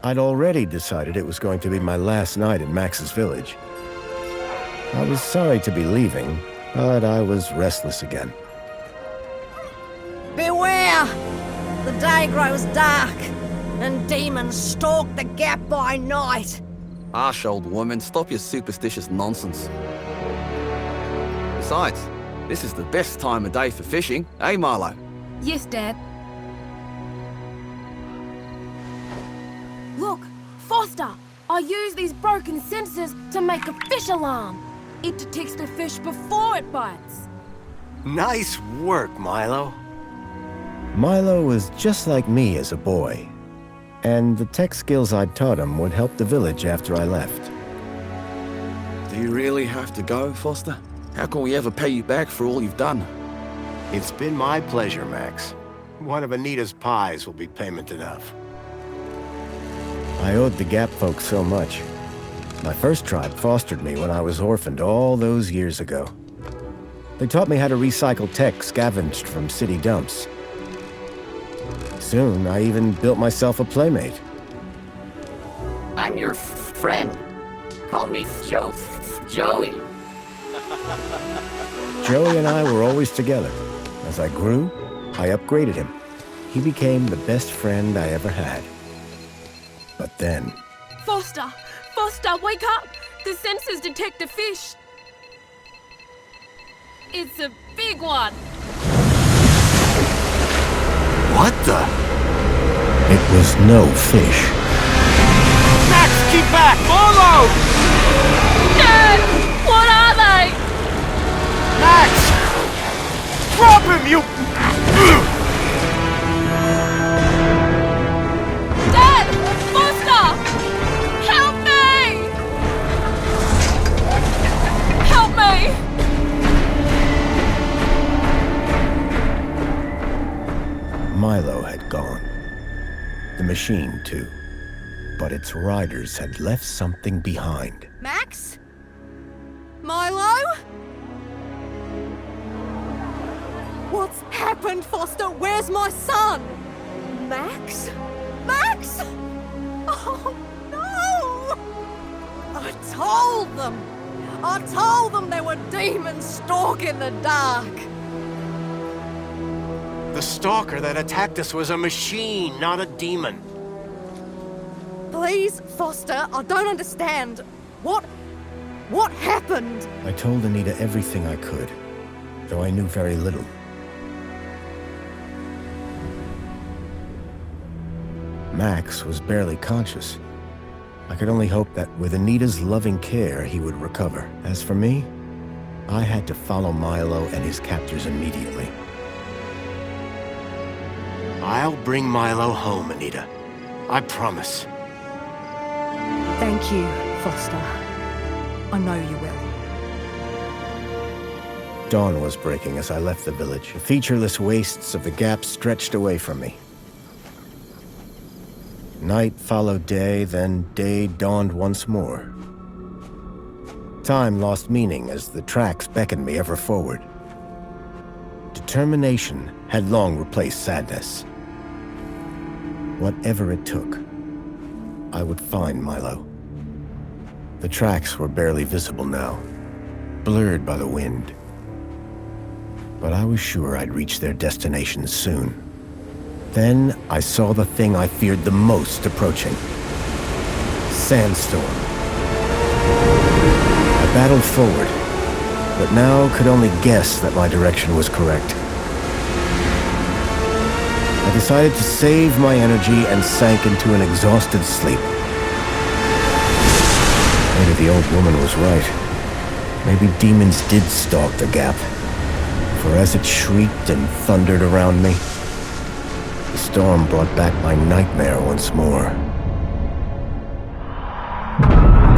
I'd already decided it was going to be my last night in Max's village. I was sorry to be leaving, but I was restless again. Beware! The day grows dark, and demons stalk the gap by night. Harsh old woman, stop your superstitious nonsense. Besides, this is the best time of day for fishing, eh, Marlo? Yes, Dad. Look, Foster! I use these broken sensors to make a fish alarm. It detects the fish before it bites. Nice work, Milo. Milo was just like me as a boy, and the tech skills I'd taught him would help the village after I left. Do you really have to go, Foster? How can we ever pay you back for all you've done? It's been my pleasure, Max. One of Anita's pies will be payment enough. I owed the Gap folks so much. My first tribe fostered me when I was orphaned all those years ago. They taught me how to recycle tech scavenged from city dumps. Soon, I even built myself a playmate. I'm your friend. Call me Joey. Joey and I were always together. As I grew, I upgraded him. He became the best friend I ever had. But then... Foster! Foster, wake up! The sensors detect a fish. It's a big one. What the? It was no fish. Max, keep back! Follow! Dad! What are they? Max! Drop him, you... Dad! Foster! Help me! Help me! Milo had gone. The machine, too. But its riders had left something behind. Max? Milo? What's happened, Foster? Where's my son? Max? Max? Oh, no! I told them there were demons stalking the dark. The stalker that attacked us was a machine, not a demon. Please, Foster, I don't understand. What happened? I told Anita everything I could, though I knew very little. Max was barely conscious. I could only hope that with Anita's loving care, he would recover. As for me, I had to follow Milo and his captors immediately. I'll bring Milo home, Anita. I promise. Thank you, Foster. I know you will. Dawn was breaking as I left the village. The featureless wastes of the Gap stretched away from me. Night followed day, then day dawned once more. Time lost meaning as the tracks beckoned me ever forward. Determination had long replaced sadness. Whatever it took, I would find Milo. The tracks were barely visible now, blurred by the wind. But I was sure I'd reach their destination soon. Then I saw the thing I feared the most approaching. Sandstorm. I battled forward, but now could only guess that my direction was correct. I decided to save my energy and sank into an exhausted sleep. Maybe the old woman was right. Maybe demons did stalk the Gap. For as it shrieked and thundered around me, the storm brought back my nightmare once more.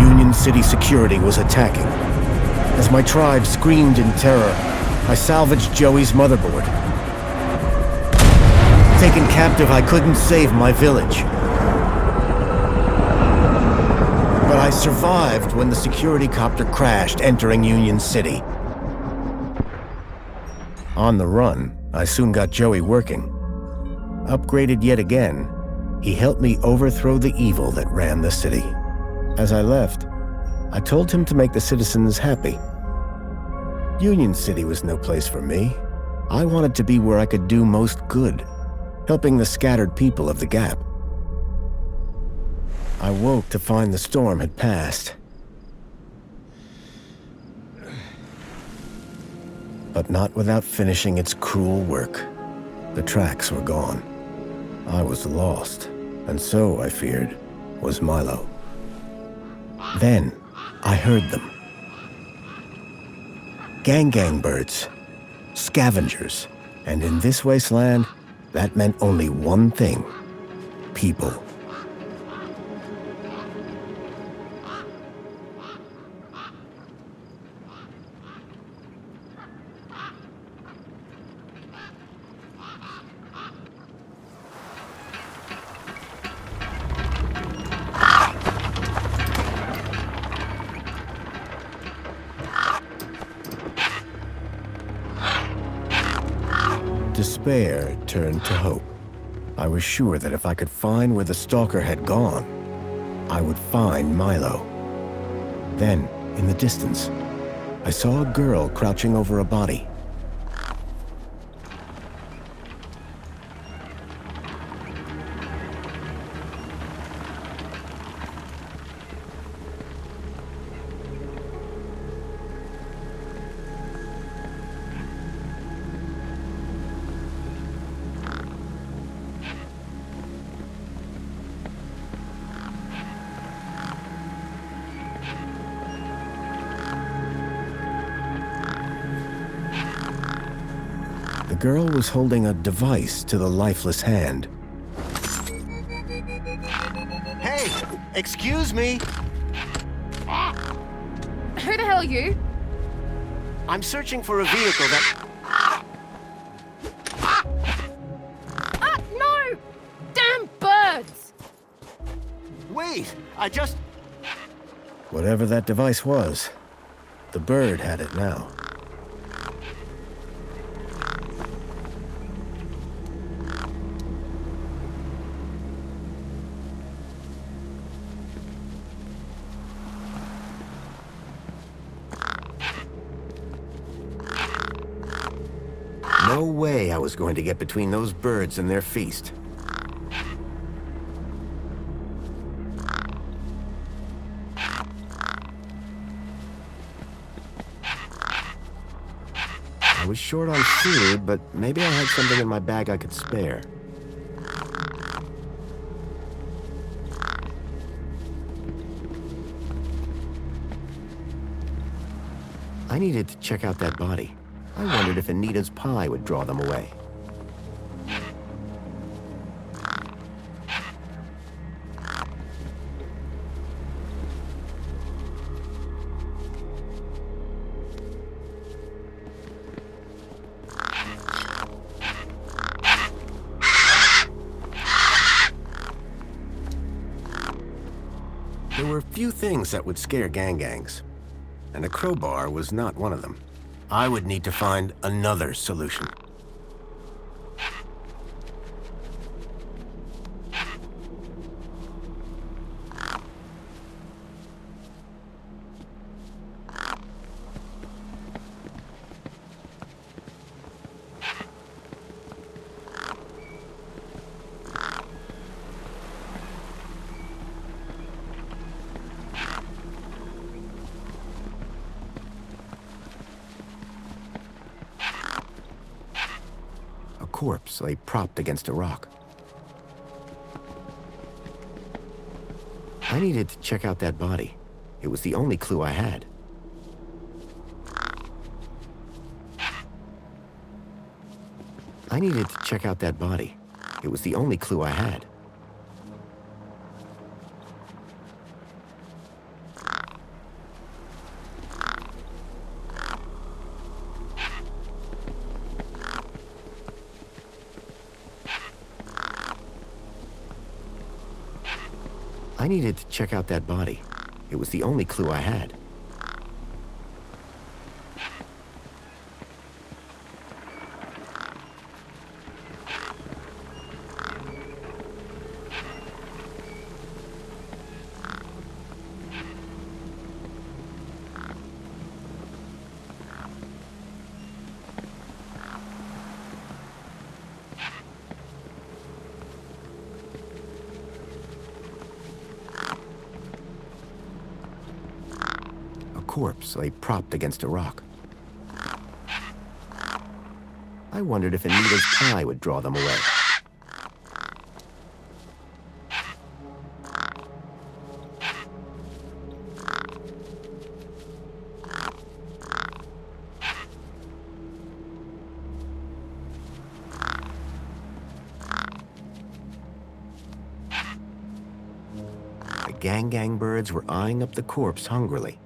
Union City security was attacking. As my tribe screamed in terror, I salvaged Joey's motherboard. Taken captive, I couldn't save my village. But I survived when the security copter crashed, entering Union City. On the run, I soon got Joey working. Upgraded yet again, He helped me overthrow the evil that ran the city. As I left, I told him to make the citizens happy. Union City was no place for me. I wanted to be where I could do most good, helping the scattered people of the Gap. I woke to find the storm had passed. But not without finishing its cruel work. The tracks were gone. I was lost, and so, I feared, was Milo. Then, I heard them. Gang birds, scavengers, and in this wasteland, that meant only one thing: people. Despair turned to hope. I was sure that if I could find where the stalker had gone, I would find Milo. Then, in the distance, I saw a girl crouching over a body. The girl was holding a device to the lifeless hand. Hey, excuse me. Who the hell are you? I'm searching for a vehicle that... Ah, no! Damn birds! Wait, I just... Whatever that device was, the bird had it now. No way I was going to get between those birds and their feast. I was short on food, but maybe I had something in my bag I could spare. I needed to check out that body. I wondered if Anita's pie would draw them away. There were few things that would scare gangs, and a crowbar was not one of them. I would need to find another solution. Corpse lay propped against a rock. I needed to check out that body. It was the only clue I had. I needed to check out that body. It was the only clue I had. I needed to check out that body. It was the only clue I had. corpse lay propped against a rock. I wondered if Anita's pie would draw them away. The gang birds were eyeing up the corpse hungrily.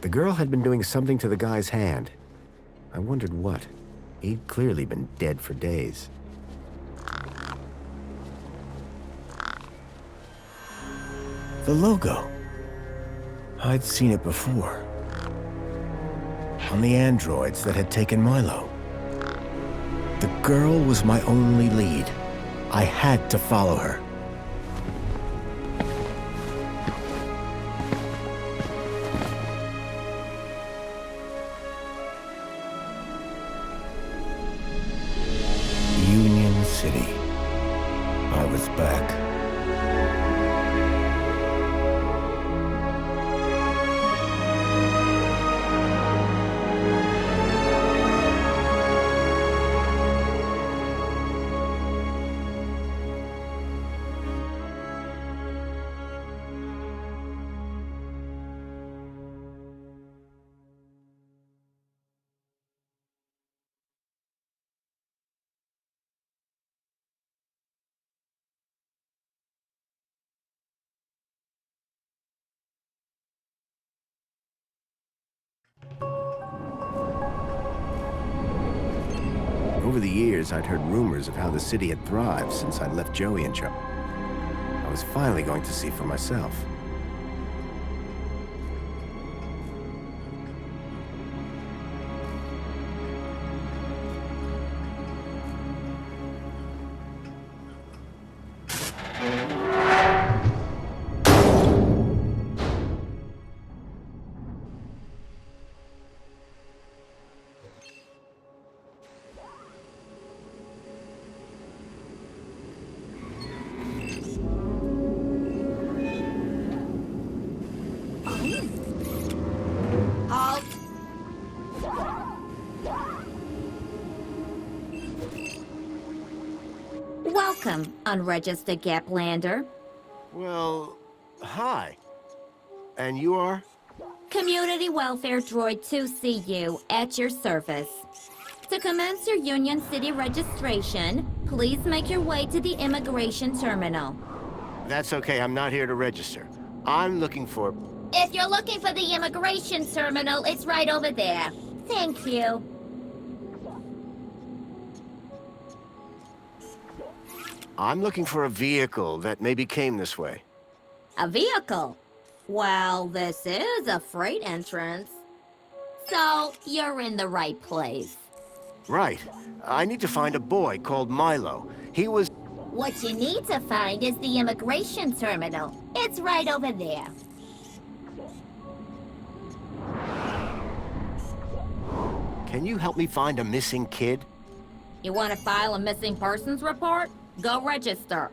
The girl had been doing something to the guy's hand. I wondered what. He'd clearly been dead for days. The logo. I'd seen it before. On the androids that had taken Milo. The girl was my only lead. I had to follow her. City. I was back. Over the years, I'd heard rumors of how the city had thrived since I'd left Joey in charge. I was finally going to see for myself. Welcome, unregistered Gaplander. Well, hi. And you are? Community Welfare Droid 2CU at your service. To commence your Union City registration, please make your way to the immigration terminal. That's okay, I'm not here to register. I'm looking for... If you're looking for the immigration terminal, it's right over there. Thank you. I'm looking for a vehicle that maybe came this way. A vehicle? Well, this is a freight entrance. So, you're in the right place. Right. I need to find a boy called Milo. He was... What you need to find is the immigration terminal. It's right over there. Can you help me find a missing kid? You want to file a missing persons report? Go register.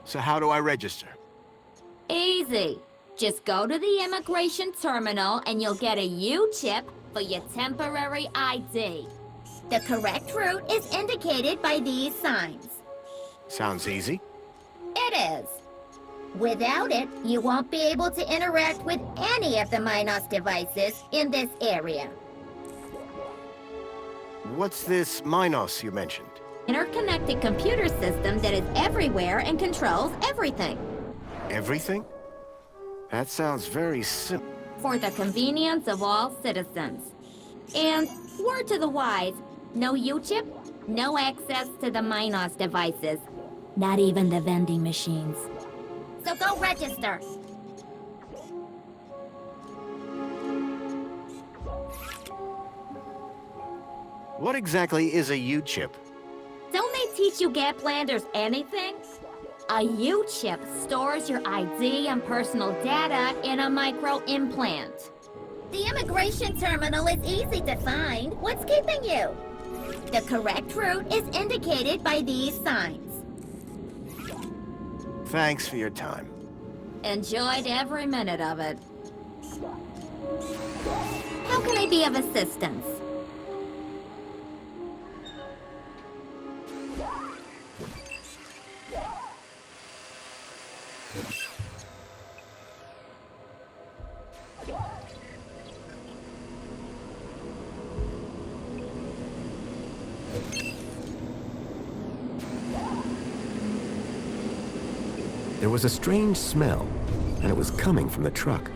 So how do I register? Easy. Just go to the immigration terminal and you'll get a U-chip for your temporary ID. The correct route is indicated by these signs. Sounds easy. It is. Without it, you won't be able to interact with any of the Minos devices in this area. What's this Minos you mentioned? Interconnected computer system that is everywhere and controls everything. Everything? That sounds very simple. For the convenience of all citizens. And, word to the wise, no U-chip, no access to the Minos devices. Not even the vending machines. So go register. What exactly is a U-chip? Don't they teach you Gaplanders anything? A U-chip stores your ID and personal data in a micro-implant. The immigration terminal is easy to find. What's keeping you? The correct route is indicated by these signs. Thanks for your time. Enjoyed every minute of it. How can I be of assistance? There was a strange smell, and it was coming from the truck.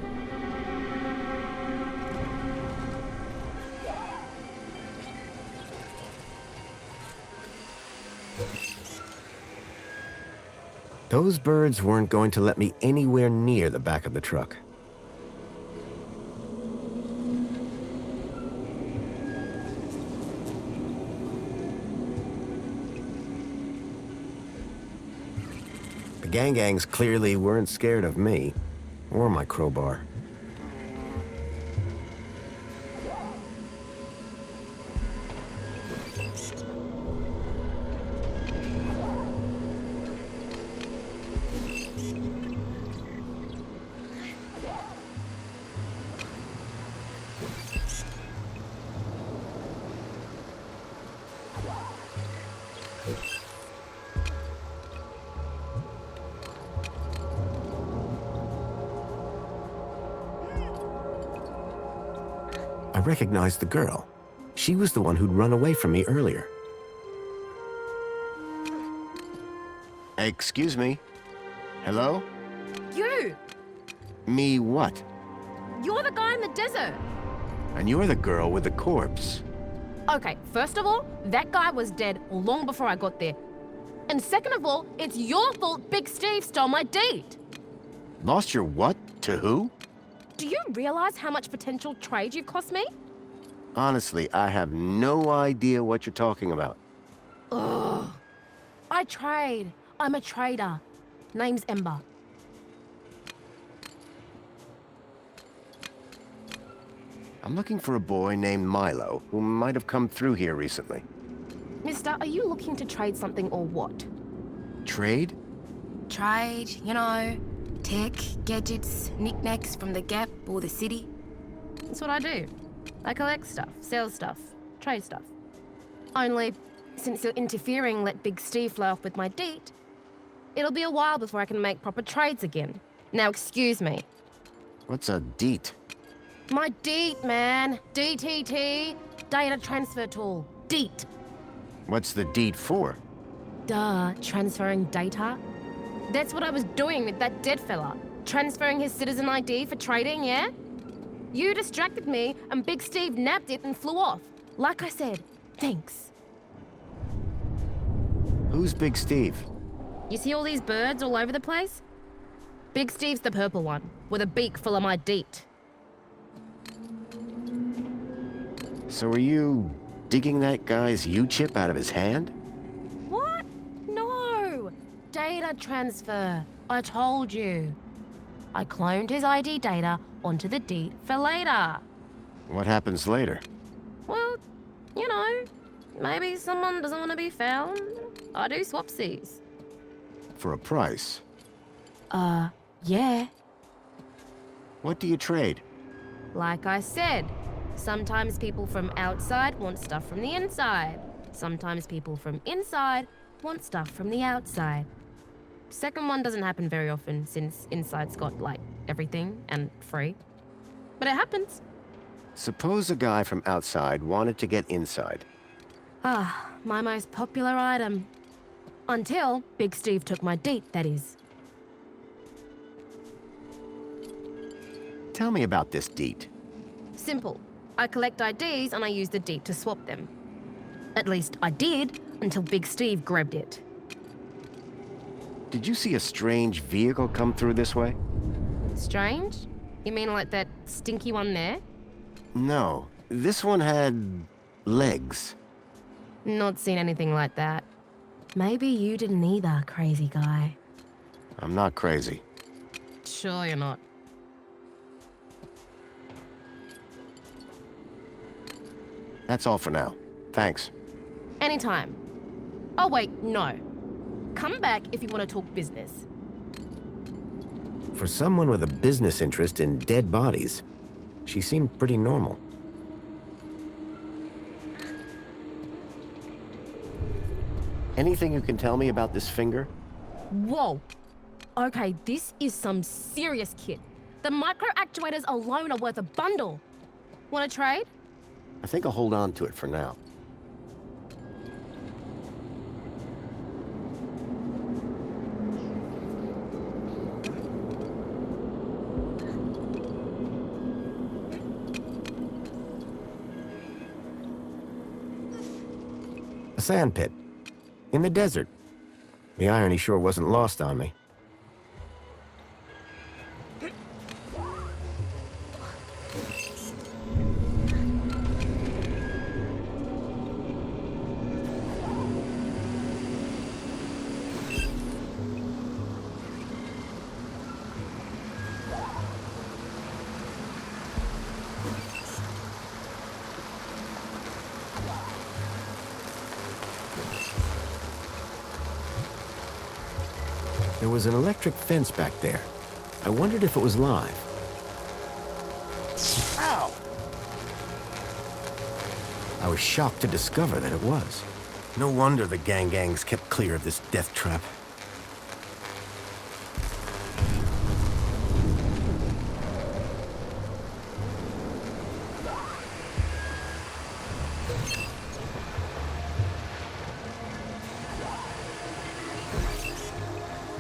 Those birds weren't going to let me anywhere near the back of the truck. The gangs clearly weren't scared of me, or my crowbar. I recognized the girl. She was the one who'd run away from me earlier. Excuse me? Hello? You! Me what? You're the guy in the desert! And you're the girl with the corpse. Okay, first of all, that guy was dead long before I got there. And second of all, it's your fault Big Steve stole my deed! Lost your what? To who? Do you realize how much potential trade you've cost me? Honestly, I have no idea what you're talking about. Ugh. I trade. I'm a trader. Name's Ember. I'm looking for a boy named Milo who might have come through here recently. Mister, are you looking to trade something or what? Trade? Trade, you know, tech, gadgets, knickknacks from the Gap or the city. That's what I do. I collect stuff, sell stuff, trade stuff. Only, since you're interfering, let Big Steve fly off with my deed, it'll be a while before I can make proper trades again. Now excuse me. What's a deet? My deed, man. DTT. Data transfer tool. Deet. What's the deet for? Duh, transferring data. That's what I was doing with that dead fella. Transferring his citizen ID for trading, yeah? You distracted me, and Big Steve nabbed it and flew off. Like I said, thanks. Who's Big Steve? You see all these birds all over the place? Big Steve's the purple one, with a beak full of my deet. So are you digging that guy's U-chip out of his hand? What? No! Data transfer. I told you. I cloned his ID data onto the deed for later. What happens later? Well, you know, maybe someone doesn't want to be found. I do swapsies. For a price? Yeah. What do you trade? Like I said, sometimes people from outside want stuff from the inside. Sometimes people from inside want stuff from the outside. Second one doesn't happen very often since inside's got, like, everything and free. But it happens. Suppose a guy from outside wanted to get inside. Ah, my most popular item. Until Big Steve took my deed, that is. Tell me about this deet. Simple. I collect IDs and I use the deed to swap them. At least I did, until Big Steve grabbed it. Did you see a strange vehicle come through this way? Strange? You mean like that stinky one there? No. This one had legs. Not seen anything like that. Maybe you didn't either, crazy guy. I'm not crazy. Sure you're not. That's all for now. Thanks. Anytime. Oh wait, no. Come back if you want to talk business. For someone with a business interest in dead bodies, she seemed pretty normal. Anything you can tell me about this finger? Whoa. Okay, this is some serious kit. The micro actuators alone are worth a bundle. Want to trade? I think I'll hold on to it for now. A sandpit. In the desert. The irony sure wasn't lost on me. There was an electric fence back there. I wondered if it was live. Ow! I was shocked to discover that it was. No wonder the gangs kept clear of this death trap.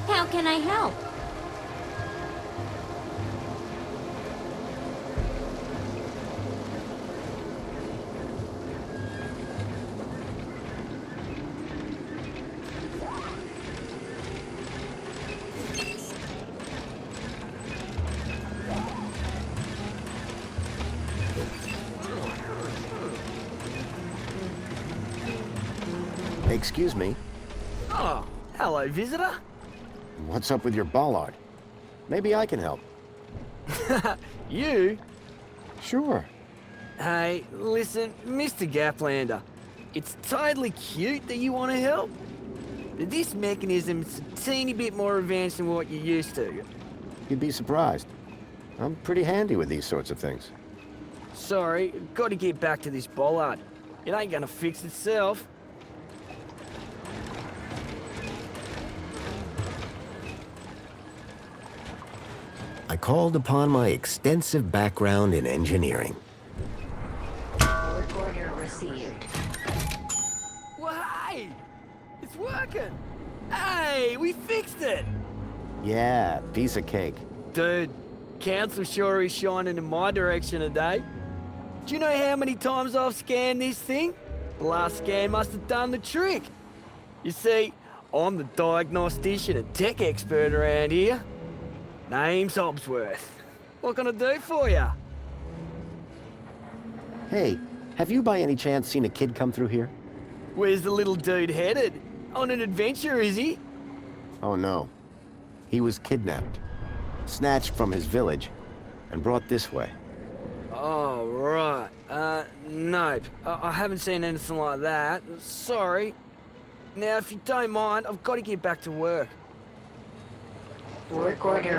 How can I help? Excuse me. Oh, hello, visitor. What's up with your bollard? Maybe I can help. You? Sure. Hey, listen, Mr. Gaplander. It's totally cute that you want to help. But this mechanism's a teeny bit more advanced than what you're used to. You'd be surprised. I'm pretty handy with these sorts of things. Sorry, got to get back to this bollard. It ain't gonna fix itself. I called upon my extensive background in engineering. Recorder received. Well, hey! It's working! Hey, we fixed it! Yeah, piece of cake. Dude, Council sure is shining in my direction today. Do you know how many times I've scanned this thing? The last scan must have done the trick. You see, I'm the diagnostician and tech expert around here. Name's Hobsworth. What can I do for you? Hey, have you by any chance seen a kid come through here? Where's the little dude headed? On an adventure, is he? Oh no. He was kidnapped, snatched from his village, and brought this way. Oh, right. Nope. I haven't seen anything like that. Sorry. Now, if you don't mind, I've got to get back to work. Recorder